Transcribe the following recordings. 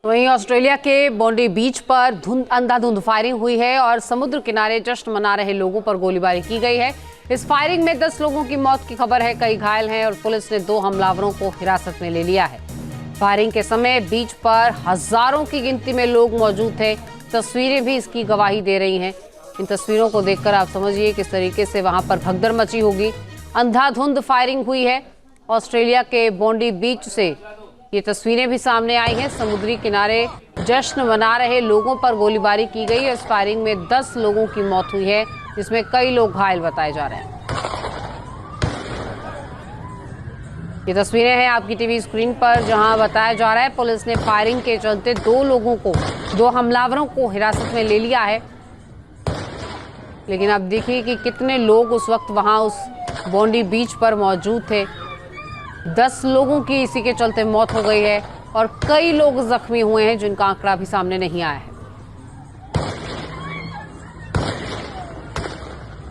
वहीं ऑस्ट्रेलिया के बॉन्डी बीच पर अंधाधुंध फायरिंग हुई है और समुद्र किनारे जश्न मना रहे लोगों पर गोलीबारी की गई है। इस फायरिंग में 10 लोगों की मौत की खबर है, कई घायल हैं और पुलिस ने 2 हमलावरों को हिरासत में ले लिया है। फायरिंग के समय बीच पर हजारों की गिनती में लोग मौजूद थे। तस्वीरें भी इसकी गवाही दे रही हैं। इन तस्वीरों को देखकर आप समझिए किस तरीके से वहां पर भगदड़ मची होगी। अंधाधुंध फायरिंग हुई है। ऑस्ट्रेलिया के बॉन्डी बीच से ये तस्वीरें भी सामने आई हैं। समुद्री किनारे जश्न मना रहे लोगों पर गोलीबारी की गई है। इस फायरिंग में 10 लोगों की मौत हुई है, जिसमें कई लोग घायल बताए जा रहे हैं। ये तस्वीरें हैं आपकी टीवी स्क्रीन पर, जहां बताया जा रहा है पुलिस ने फायरिंग के चलते 2 हमलावरों को हिरासत में ले लिया है। लेकिन अब देखिए कि कितने लोग उस वक्त वहां उस बॉन्डी बीच पर मौजूद थे। 10 लोगों की इसी के चलते मौत हो गई है और कई लोग जख्मी हुए हैं, जिनका आंकड़ा अभी सामने नहीं आया है।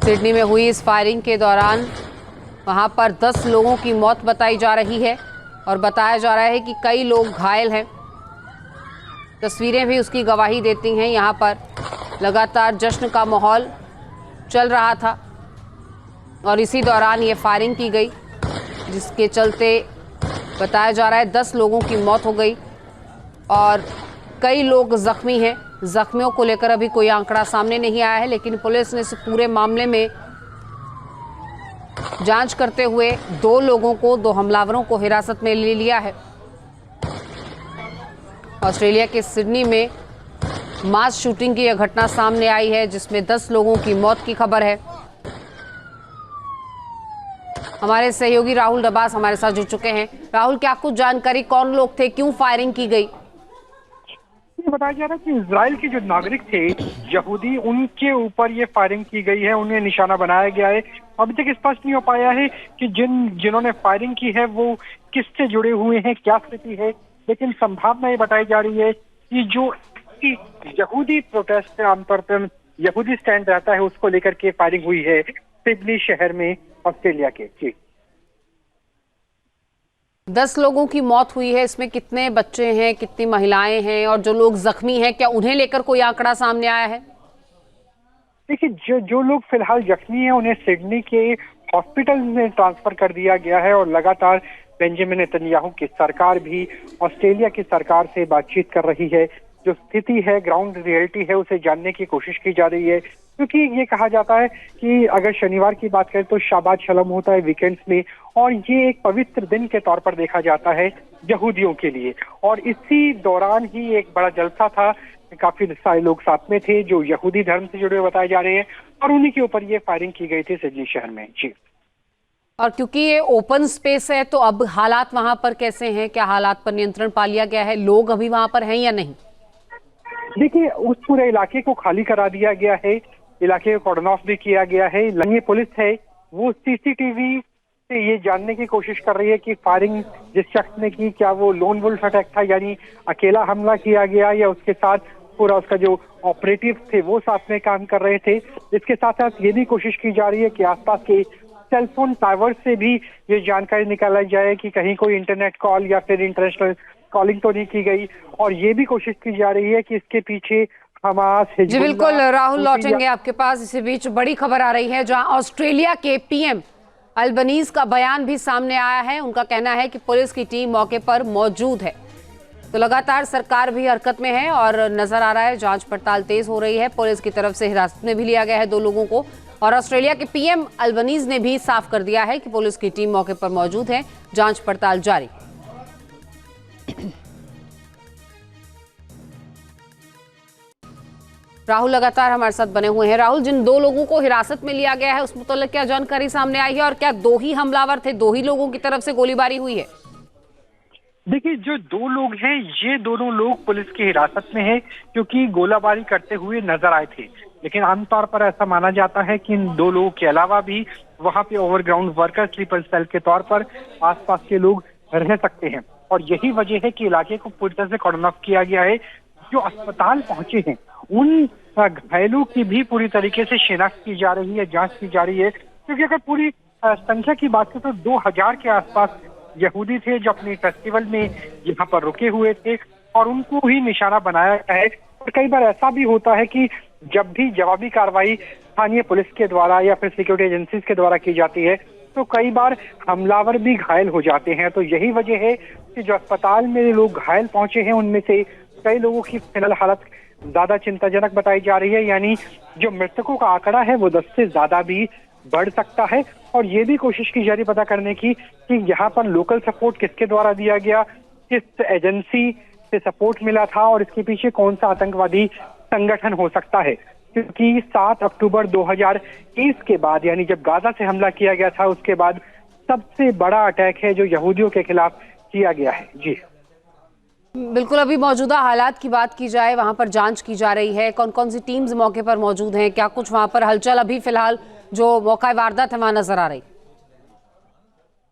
सिडनी में हुई इस फायरिंग के दौरान वहां पर 10 लोगों की मौत बताई जा रही है और बताया जा रहा है कि कई लोग घायल हैं। तस्वीरें भी उसकी गवाही देती हैं। यहाँ पर लगातार जश्न का माहौल चल रहा था और इसी दौरान ये फायरिंग की गई, जिसके चलते बताया जा रहा है 10 लोगों की मौत हो गई और कई लोग जख्मी हैं। जख्मियों को लेकर अभी कोई आंकड़ा सामने नहीं आया है, लेकिन पुलिस ने इस पूरे मामले में जांच करते हुए 2 हमलावरों को हिरासत में ले लिया है। ऑस्ट्रेलिया के सिडनी में मास शूटिंग की यह घटना सामने आई है, जिसमें 10 लोगों की मौत की खबर है। हमारे सहयोगी राहुल डबास हमारे साथ जुड़ चुके हैं। राहुल, क्या कुछ जानकारी, कौन लोग थे, क्यों फायरिंग की गई? बताया जा रहा है कि इजराइल के जो नागरिक थे यहूदी, उनके ऊपर ये फायरिंग की गई है, उन्हें निशाना बनाया गया है। अभी तक स्पष्ट नहीं हो पाया है कि जिन्होंने फायरिंग की है वो किससे जुड़े हुए हैं, क्या स्थिति है, लेकिन संभावना ये बताई जा रही है कि जो यहूदी प्रोटेस्ट में आमतौर पर यहूदी स्टैंड रहता है, उसको लेकर के फायरिंग हुई है सिडनी शहर में ऑस्ट्रेलिया के। जी, 10 लोगों की मौत हुई है। इसमें कितने बच्चे हैं, कितनी महिलाएं हैं और जो लोग जख्मी हैं, क्या उन्हें लेकर कोई आंकड़ा सामने आया है? देखिए, जो लोग फिलहाल जख्मी हैं उन्हें सिडनी के हॉस्पिटल में ट्रांसफर कर दिया गया है और लगातार बेंजामिन नेतन्याहू की सरकार भी ऑस्ट्रेलिया की सरकार से बातचीत कर रही है। जो स्थिति है, ग्राउंड रियलिटी है, उसे जानने की कोशिश की जा रही है, क्योंकि ये कहा जाता है कि अगर शनिवार की बात करें तो शाबात शलम होता है वीकेंड्स में, और ये एक पवित्र दिन के तौर पर देखा जाता है यहूदियों के लिए। और इसी दौरान ही एक बड़ा जलसा था, काफी सारे लोग साथ में थे जो यहूदी धर्म से जुड़े हुए बताए जा रहे हैं, और उन्हीं के ऊपर ये फायरिंग की गई थी सिडनी शहर में। जी, और क्योंकि ये ओपन स्पेस है तो अब हालात वहां पर कैसे हैं? क्या हालात पर नियंत्रण पा लिया गया है? लोग अभी वहां पर हैं या नहीं? देखिए, उस पूरे इलाके को खाली करा दिया गया है, इलाके को कॉर्डन ऑफ भी किया गया है। ये पुलिस है वो सीसीटीवी से ये जानने की कोशिश कर रही है कि फायरिंग जिस शख्स ने की, क्या वो लोन वुल्फ अटैक था, यानी अकेला हमला किया गया, या उसके साथ पूरा उसका जो ऑपरेटिव थे वो साथ में काम कर रहे थे। इसके साथ साथ ये भी कोशिश की जा रही है कि आसपास के सेलफोन टावर से भी ये जानकारी निकाला जाए कि कहीं कोई इंटरनेट कॉल या फिर इंटरनेशनल कॉलिंग तो नहीं की गई, और ये भी कोशिश की जा रही है कि इसके पीछे हमास, जी बिल्कुल राहुल, लौटेंगे आपके पास। इसी बीच बड़ी खबर आ रही है, जहां ऑस्ट्रेलिया के पीएम अल्बनीज का बयान भी सामने आया है। उनका कहना है कि पुलिस की टीम मौके पर मौजूद है। तो लगातार सरकार भी हरकत में है और नजर आ रहा है जांच पड़ताल तेज हो रही है। पुलिस की तरफ से हिरासत में भी लिया गया है 2 लोगों को, और ऑस्ट्रेलिया के पीएम अल्बनीज ने भी साफ कर दिया है कि पुलिस की टीम मौके पर मौजूद है, जांच पड़ताल जारी। राहुल लगातार हमारे साथ बने हुए हैं। राहुल, जिन 2 लोगों को हिरासत में लिया गया है उस मुताबिक क्या जानकारी सामने आई है, और क्या 2 ही हमलावर थे, 2 ही लोगों की तरफ से गोलीबारी हुई है? देखिए, जो 2 लोग हैं ये दोनों लोग पुलिस की हिरासत में है, क्योंकि गोलाबारी करते हुए नजर आए थे। लेकिन आमतौर पर ऐसा माना जाता है कि इन 2 लोगों के अलावा भी वहां पे ओवरग्राउंड वर्कर स्लीपर सेल के तौर पर आसपास के लोग रह सकते हैं, और यही वजह है कि इलाके को पूरी तरह से कॉर्डन ऑफ किया गया है। जो अस्पताल पहुंचे हैं उन घायलों की भी पूरी तरीके से शिनाख्त की जा रही है, जांच की जा रही है, क्योंकि अगर पूरी संख्या की बात करें तो 2000 के आसपास यहूदी थे जो अपने फेस्टिवल में यहाँ पर रुके हुए थे, और उनको ही निशाना बनाया गया है। और कई बार ऐसा भी होता है कि जब भी जवाबी कार्रवाई स्थानीय पुलिस के द्वारा या फिर सिक्योरिटी एजेंसीज के द्वारा की जाती है तो कई बार हमलावर भी घायल हो जाते हैं। तो यही वजह है कि जो अस्पताल में लोग घायल पहुंचे हैं उनमें से कई लोगों की फिलहाल हालत ज्यादा चिंताजनक बताई जा रही है, यानी जो मृतकों का आंकड़ा है वो 10 से ज्यादा भी बढ़ सकता है। और ये भी कोशिश की जा रही पता करने की कि यहाँ पर लोकल सपोर्ट किसके द्वारा दिया गया, किस एजेंसी से सपोर्ट मिला था और इसके पीछे कौन सा आतंकवादी संगठन हो सकता है। क्योंकि 7 अक्टूबर 2023 के बाद, यानी जब गाजा से हमला किया गया था, उसके बाद सबसे बड़ा अटैक है जो यहूदियों के खिलाफ किया गया है। जी बिल्कुल, अभी मौजूदा हालात की बात की जाए, वहां पर जांच की जा रही है, कौन कौन सी टीम्स मौके पर मौजूद हैं, क्या कुछ वहां पर हलचल अभी फिलहाल जो मौका वारदात है वहां नजर आ रही?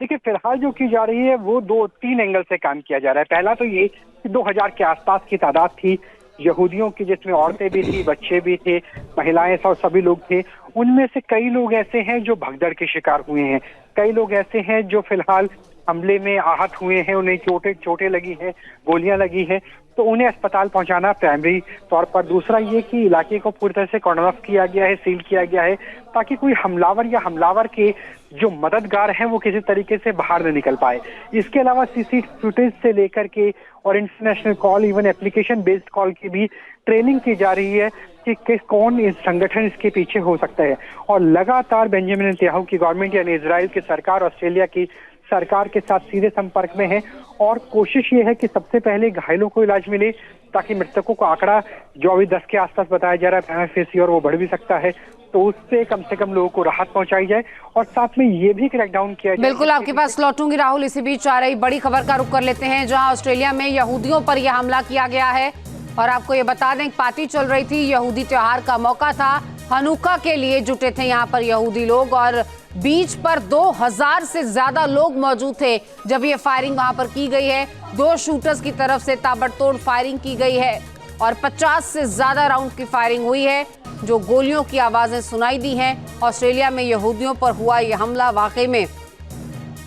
देखिए, फिलहाल जो की जा रही है वो 2-3 एंगल से काम किया जा रहा है। पहला तो ये कि 2000 के आसपास की तादाद थी यहूदियों की, जिसमें औरतें भी थी, बच्चे भी थे, महिलाएं और सभी लोग थे। उनमें से कई लोग ऐसे हैं जो भगदड़ के शिकार हुए हैं, कई लोग ऐसे हैं जो फिलहाल हमले में आहत हुए हैं, उन्हें चोटें लगी हैं, गोलियां लगी हैं, तो उन्हें अस्पताल पहुंचाना प्राइमरी तौर पर। दूसरा ये कि इलाके को पूरी तरह से कॉर्डन ऑफ किया गया है, सील किया गया है, ताकि कोई हमलावर या हमलावर के जो मददगार हैं वो किसी तरीके से बाहर न निकल पाए। इसके अलावा सीसी फुटेज से लेकर के और international call, even application based call की भी ट्रेनिंग की जा रही है कि कौन इस संगठन इसके पीछे हो सकता है। और लगातार बेंजामिन नेतन्याहू की गवर्नमेंट यानी इजराइल की सरकार ऑस्ट्रेलिया की सरकार के साथ सीधे संपर्क में है और कोशिश ये है कि सबसे पहले घायलों को इलाज मिले, ताकि मृतकों का आंकड़ा जो अभी 10 के आसपास बताया जा रहा है और वो बढ़ भी सकता है, तो उससे कम से कम लोगों को राहत पहुंचाई जाए और साथ में ये भी क्रैकडाउन किया जाए। बिल्कुल, आपके पास लौटूंगी राहुल। इसी बीच आ रही बड़ी खबर का रुख कर लेते हैं, जहां ऑस्ट्रेलिया में यहूदियों पर यह हमला किया गया है। और आपको ये बता दें, पार्टी चल रही थी, यहूदी त्योहार का मौका था, हनुक्का के लिए जुटे थे यहाँ पर यहूदी लोग और बीच पर 2000 से ज्यादा लोग मौजूद थे जब ये फायरिंग वहां पर की गई है। 2 शूटर्स की तरफ से ताबड़तोड़ फायरिंग की गई है और 50 से ज्यादा राउंड की फायरिंग हुई है, जो गोलियों की आवाजें सुनाई दी हैं। ऑस्ट्रेलिया में यहूदियों पर हुआ यह हमला वाकई में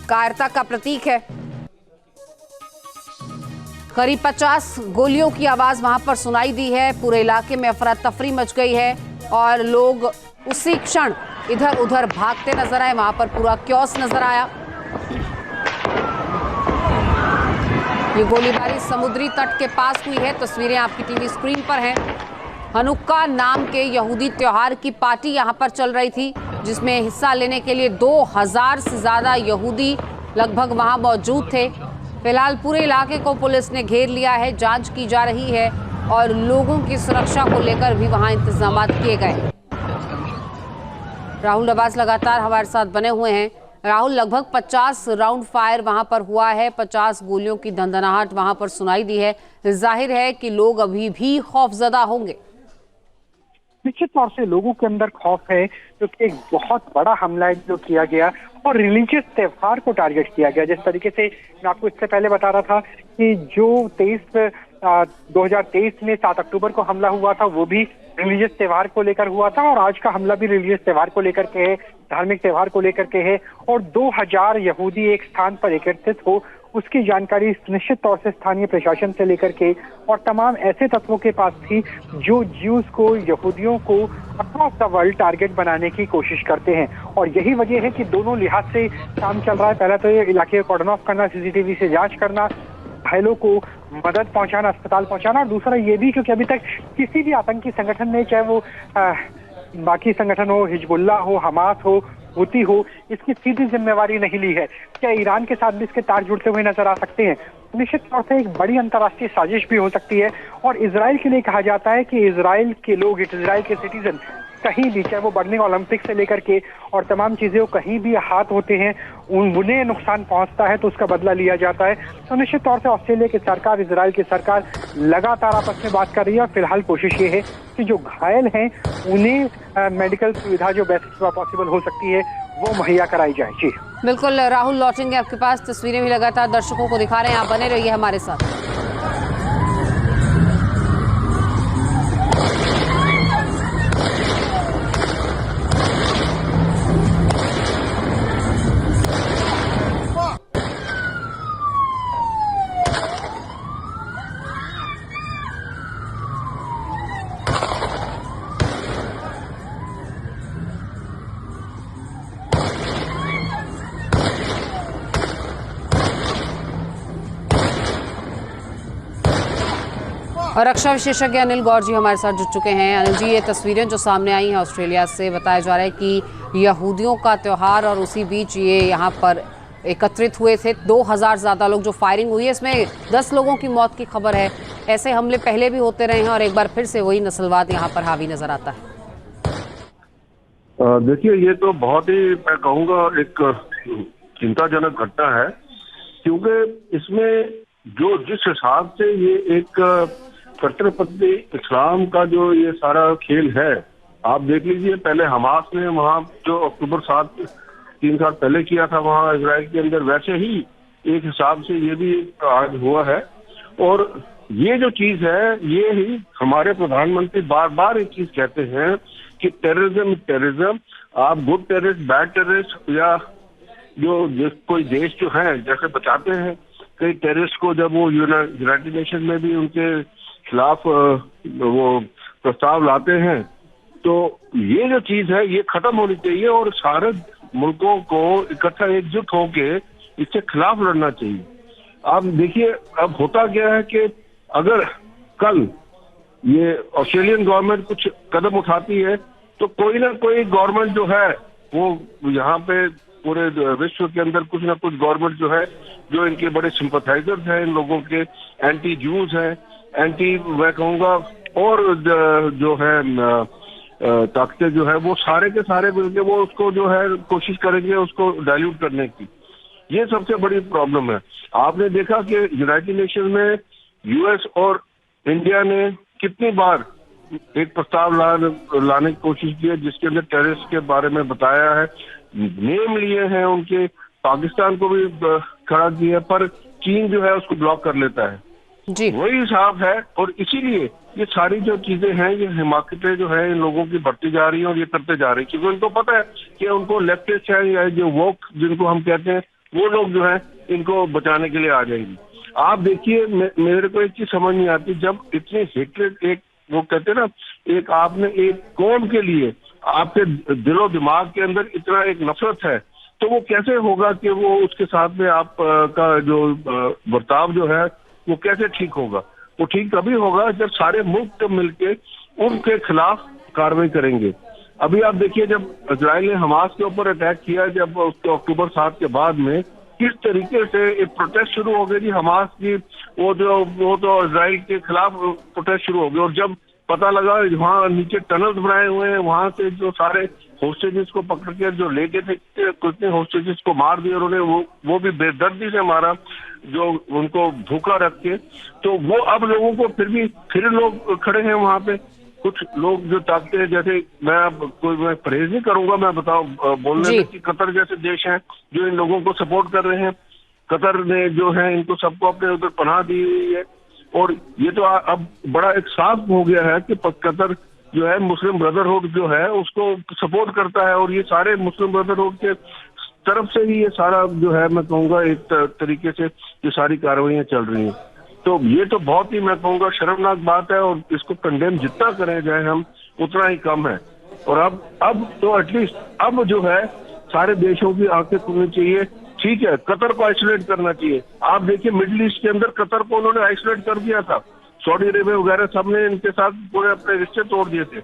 कायरता का प्रतीक है। करीब 50 गोलियों की आवाज वहां पर सुनाई दी है, पूरे इलाके में अफरा तफरी मच गई है और लोग उसी क्षण इधर उधर भागते नजर आए। वहां पर पूरा क्योस नजर आया। ये गोलीबारी समुद्री तट के पास हुई है, तस्वीरें आपकी टीवी स्क्रीन पर हैं। हनुक्का नाम के यहूदी त्योहार की पार्टी यहां पर चल रही थी, जिसमें हिस्सा लेने के लिए 2000 से ज्यादा यहूदी लगभग वहां मौजूद थे। फिलहाल पूरे इलाके को पुलिस ने घेर लिया है, जांच की जा रही है और लोगों की सुरक्षा को लेकर भी वहां इंतजाम किए गए। राहुल अब्बास लगातार हमारे साथ बने हुए हैं। राहुल, लगभग 50 राउंड फायर वहां पर हुआ है, 50 गोलियों की दंदनाहट वहां पर सुनाई दी है। जाहिर है कि लोग अभी भी खौफजदा होंगे। निश्चित तौर से लोगों के अंदर खौफ है, क्योंकि एक बहुत बड़ा हमला है जो किया गया और रिलीजियस त्योहार को टारगेट किया गया। जिस तरीके से मैं आपको इससे पहले बता रहा था कि जो 2023 में 7 अक्टूबर को हमला हुआ था वो भी रिलीजियस त्योहार को लेकर हुआ था और आज का हमला भी रिलीजियस त्योहार को लेकर के है, धार्मिक त्योहार को लेकर के है। और 2000 यहूदी एक स्थान पर एकत्रित हो, उसकी जानकारी निश्चित तौर से स्थानीय प्रशासन से लेकर के और तमाम ऐसे तत्वों के पास थी जो ज्यूज को, यहूदियों को अक्रॉस द वर्ल्ड टारगेट बनाने की कोशिश करते हैं। और यही वजह है कि दोनों लिहाज से काम चल रहा है। पहला तो ये इलाके को कॉर्डन ऑफ करना, सीसीटीवी से जांच करना, घायलों को मदद पहुंचाना, अस्पताल पहुंचाना, और दूसरा ये भी क्योंकि अभी तक किसी भी आतंकी संगठन ने, चाहे वो बाकी संगठन हो, हिजबुल्लाह हो, हमास हो, हुती हो, इसकी सीधी जिम्मेवारी नहीं ली है। क्या ईरान के साथ भी इसके तार जुड़ते हुए नजर आ सकते हैं? निश्चित तौर से एक बड़ी अंतर्राष्ट्रीय साजिश भी हो सकती है। और इजराइल के लिए कहा जाता है कि इजराइल के लोग, इजराइल के सिटीजन कहीं भी, चाहे वो बर्निंग ओलंपिक से लेकर के और तमाम चीजें कहीं भी हाथ होते हैं, उन्हें नुकसान पहुंचता है तो उसका बदला लिया जाता है। तो निश्चित तौर से ऑस्ट्रेलिया की सरकार, इजराइल की सरकार लगातार आपस में बात कर रही है और फिलहाल कोशिश ये है कि जो घायल हैं उन्हें मेडिकल सुविधा जो बेस्ट पॉसिबल हो सकती है वो मुहैया कराई जाए। जी बिल्कुल राहुल, लौटेंगे आपके पास, तस्वीरें भी लगातार दर्शकों को दिखा रहे हैं, आप बने रहिए हमारे साथ। और रक्षा विशेषज्ञ अनिल गौर जी हमारे साथ जुड़ चुके हैं। अनिल जी, ये तस्वीरें जो सामने आई हैं ऑस्ट्रेलिया से, बताया जा रहा है कि यहूदियों का त्यौहार और उसी बीच ये यहाँ पर एकत्रित हुए थे 2000 ज़्यादा लोग। जो फायरिंग हुई है इसमें 10 लोगों की मौत की खबर है। ऐसे हमले पहले भी होते रहे हैं और एक बार फिर से वही नस्लवाद यहाँ पर हावी नजर आता है। देखिए, ये तो बहुत ही मैं कहूँगा एक चिंताजनक घटना है, क्योंकि इसमें जो जिस हिसाब से ये एक कट्टरपंथी इस्लाम का जो ये सारा खेल है, आप देख लीजिए। पहले हमास ने वहाँ जो अक्टूबर 7 3 साल पहले किया था वहाँ इजराइल के अंदर, वैसे ही एक हिसाब से ये भी आज हुआ है। और ये जो चीज है, ये ही हमारे प्रधानमंत्री बार बार एक चीज कहते हैं कि टेररिज्म, आप गुड टेररिस्ट, बैड टेररिस्ट, या जो कोई देश जो है जैसे बचाते हैं कई टेररिस्ट को, जब वो यूनाइटेड नेशन में भी उनके खिलाफ वो प्रस्ताव लाते हैं, तो ये जो चीज है ये खत्म होनी चाहिए और सारे मुल्कों को इकट्ठा एकजुट होके इसके खिलाफ लड़ना चाहिए। आप देखिए, अब होता क्या है कि अगर कल ये ऑस्ट्रेलियन गवर्नमेंट कुछ कदम उठाती है तो कोई ना कोई गवर्नमेंट जो है वो यहाँ पे पूरे विश्व के अंदर कुछ ना कुछ गवर्नमेंट जो है, जो इनके बड़े सिंपथाइजर्स हैं, इन लोगों के एंटी जूस हैं, एंटी मैं कहूँगा, और जो है ताकतें जो है वो सारे के सारे मिलके वो उसको जो है कोशिश करेंगे उसको डाइल्यूट करने की। ये सबसे बड़ी प्रॉब्लम है। आपने देखा कि यूनाइटेड नेशन में यूएस और इंडिया ने कितनी बार एक प्रस्ताव लाने की कोशिश की है जिसके अंदर टेररिस्ट के बारे में बताया है, नेम लिए हैं उनके, पाकिस्तान को भी खड़ा किया, पर चीन जो है उसको ब्लॉक कर लेता है जी। वही हिसाब है। और इसीलिए ये सारी जो चीजें हैं, ये हिमाकतें जो है इन लोगों की बढ़ती जा रही हैं और ये करते जा रही है, क्योंकि उनको पता है कि उनको लेफ्टिस्ट है या जो वोक जिनको हम कहते हैं, वो लोग जो है इनको बचाने के लिए आ जाएंगे। आप देखिए, मेरे को एक चीज समझ नहीं आती, जब इतनी हेट्रेड, एक वो कहते हैं ना, एक आपने एक कौम के लिए आपके दिलो दिमाग के अंदर इतना एक नफरत है, तो वो कैसे होगा कि वो उसके साथ में आप का जो बर्ताव जो है वो कैसे ठीक होगा? वो ठीक तभी होगा जब सारे मुल्क मिलके उनके खिलाफ कार्रवाई करेंगे। अभी आप देखिए, जब इजराइल ने हमास के ऊपर अटैक किया, जब उसके अक्टूबर 7 के बाद में किस तरीके से एक प्रोटेस्ट शुरू हो गई थी हमास की, वो तो इजराइल के खिलाफ प्रोटेस्ट शुरू हो गए। और जब पता लगा वहाँ नीचे टनल्स बनाए हुए हैं, वहां से जो सारे होस्टेजेस को पकड़ के जो लेके थे, कितने होस्टेजेस को मार दिया उन्होंने, वो भी बेदर्दी से मारा, जो उनको भूखा रख के। तो वो अब लोगों को फिर लोग खड़े हैं वहां पे, कुछ लोग जो ताकते हैं, जैसे मैं परहेज नहीं करूंगा, मैं बोलने में कि कतर जैसे देश हैं जो इन लोगों को सपोर्ट कर रहे हैं। कतर ने जो है इनको सबको अपने उधर पनाह दी हुई है, और ये तो अब बड़ा एक साफ हो गया है कि कतर जो है मुस्लिम ब्रदरहुड जो है उसको सपोर्ट करता है, और ये सारे मुस्लिम ब्रदरहुड के तरफ से ही ये सारा जो है मैं कहूँगा एक तरीके से ये सारी कार्रवाइयाँ चल रही हैं। तो ये तो बहुत ही मैं कहूँगा शर्मनाक बात है, और इसको कंडेम जितना करें जाए हम उतना ही कम है। और अब तो एटलीस्ट अब जो है सारे देशों की आंखें खुलनी चाहिए। ठीक है, कतर को आइसोलेट करना चाहिए। आप देखिए, मिडिल ईस्ट के अंदर कतर को उन्होंने आइसोलेट कर दिया था, सऊदी अरेबिया वगैरह सबने इनके साथ पूरे अपने रिश्ते तोड़ दिए थे।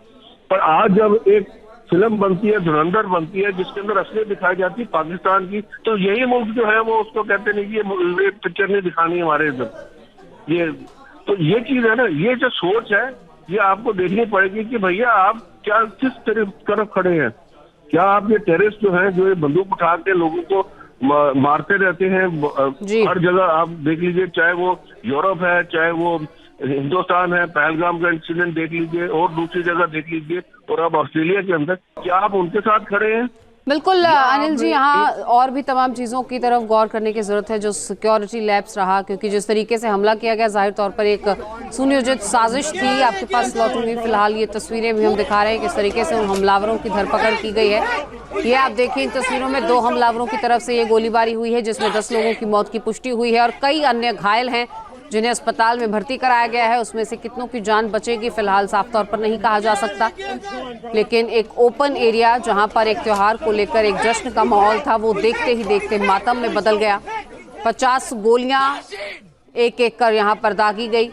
पर आज जब एक फिल्म बनती है, धुरंधर बनती है, जिसके अंदर असलियत दिखाई जाती है पाकिस्तान की, तो यही मुल्क जो है वो उसको कहते नहीं कि ये पिक्चर नहीं दिखानी हमारे इधर। ये चीज है ना, ये जो सोच है ये आपको देखनी पड़ेगी कि भैया आप क्या किस तरफ खड़े हैं। क्या आप ये टेररिस्ट जो है, जो ये बंदूक उठा के लोगों को मारते रहते हैं हर जगह, आप देख लीजिए, चाहे वो यूरोप है, चाहे वो हिंदुस्तान है, पहलगाम का इंसिडेंट देख लीजिए, और दूसरी जगह देख लीजिए, और अब ऑस्ट्रेलिया के अंदर, क्या आप उनके साथ खड़े हैं? बिल्कुल अनिल जी, यहाँ और भी तमाम चीज़ों की तरफ गौर करने की ज़रूरत है, जो सिक्योरिटी लैप्स रहा, क्योंकि जिस तरीके से हमला किया गया जाहिर तौर पर एक सुनियोजित साजिश थी। आपके पास लौटूंगी, फिलहाल ये तस्वीरें भी हम दिखा रहे हैं किस तरीके से उन हमलावरों की धरपकड़ की गई है। ये आप देखिए, इन तस्वीरों में 2 हमलावरों की तरफ से ये गोलीबारी हुई है, जिसमें 10 लोगों की मौत की पुष्टि हुई है और कई अन्य घायल हैं जिन्हें अस्पताल में भर्ती कराया गया है। उसमें से कितनों की जान बचेगी फिलहाल साफ तौर पर नहीं कहा जा सकता, लेकिन एक ओपन एरिया जहां पर एक त्योहार को लेकर एक जश्न का माहौल था, वो देखते ही देखते मातम में बदल गया। 50 गोलियां एक एक कर यहां पर दागी गई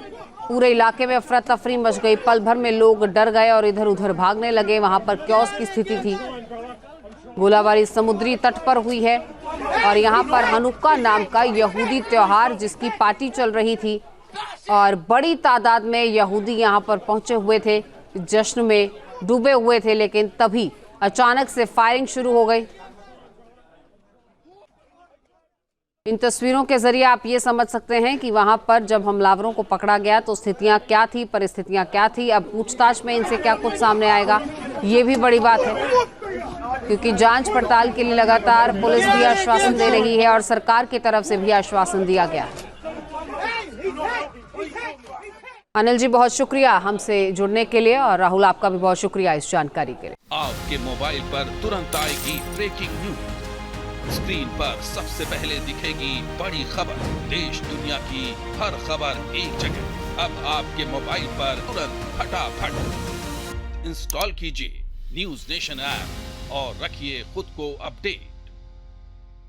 पूरे इलाके में अफरा तफरी मच गई। पल भर में लोग डर गए और इधर उधर भागने लगे। वहां पर क्योस की स्थिति थी। गोलाबारी समुद्री तट पर हुई है और यहाँ पर हनुक्का नाम का यहूदी त्योहार जिसकी पार्टी चल रही थी और बड़ी तादाद में यहूदी यहाँ पर पहुंचे हुए थे, जश्न में डूबे हुए थे। लेकिन तभी अचानक से फायरिंग शुरू हो गई। इन तस्वीरों के जरिए आप ये समझ सकते हैं कि वहां पर जब हमलावरों को पकड़ा गया तो स्थितियां क्या थी, परिस्थितियां क्या थी। अब पूछताछ में इनसे क्या कुछ सामने आएगा, ये भी बड़ी बात है, क्योंकि जांच पड़ताल के लिए लगातार पुलिस भी आश्वासन दे रही है और सरकार की तरफ से भी आश्वासन दिया गया। अनिल जी, बहुत शुक्रिया हमसे जुड़ने के लिए और राहुल आपका भी बहुत शुक्रिया इस जानकारी के लिए। आपके मोबाइल पर तुरंत आएगी ब्रेकिंग न्यूज। स्क्रीन पर सबसे पहले दिखेगी बड़ी खबर। देश दुनिया की हर खबर एक जगह। अब आपके मोबाइल पर तुरंत फटाफट इंस्टॉल कीजिए न्यूज़ नेशन ऐप और रखिए खुद को अपडेट।